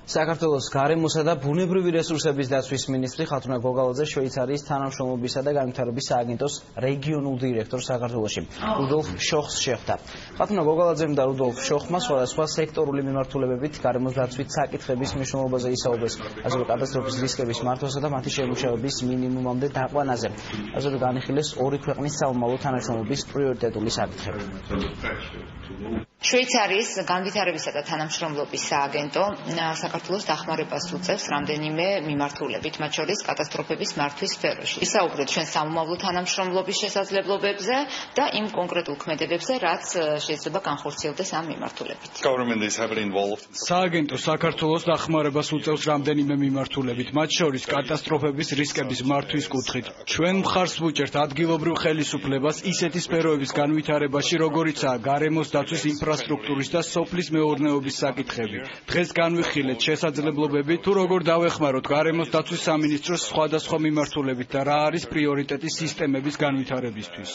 საქართველოს გარემოსა და ბუნებრივი რესურსების დაცვის მინისტრი ხათუნა გოგალაძე შვეიცარიის თანამშრომლობისა და განვითარების სააგენტოს რეგიონულ დირექტორს საქართველოში რუდოლფ შოხს შეხვდა. ხათუნა გოგალაძემ და რუდოლფ შოხმა სხვადასხვა სექტორული მიმართულებებით გარემოს დაცვით საკითხების მნიშვნელობაზე ისაუბრეს, ასევე კატასტროფის რისკების მართვასა და მათი შემუშავების მინიმუმამდე დაყვანაზე. ასევე განიხილეს ორი ქვეყნის საომავლო თანამშრომლობის პრიორიტეტული საკითხები. შვეიცარიის განვითარებისა და თანამშრომლობის სააგენტო საქართველოს დახმარებას უწევს რამდენიმე მიმართულებით, მათ შორის კატასტროფების მართვის სფეროში. ისაუბრეთ ჩვენ საომავლო თანამშრომლობის შესაძლებლობებზე და იმ კონკრეტულ ქმედებებზე, რაც შეიძლება განხორციელდეს ამ მიმართულებით. სააგენტო საქართველოს დახმარებას უწევს რამდენიმე მიმართულებით, მათ შორის კატასტროფების რისკების მართვის კუთხით. ჩვენ მხარს ვუჭერთ ადგილობრივ ხელისუფლებას ისეთი სფეროების განვითარებაში, როგორიცაა გარემოს დაცვის ინფრასტრუქტურის და სოფლის მეურნეობის საკითხები. დღეს განვიხილეთ შესაძლებლობები, თუ როგორ დავეხმაროთ გარემოს დაცვის სამინისტროს სხვადასხვა მიმართულებით და რა არის პრიორიტეტი სისტემების განვითარებისთვის.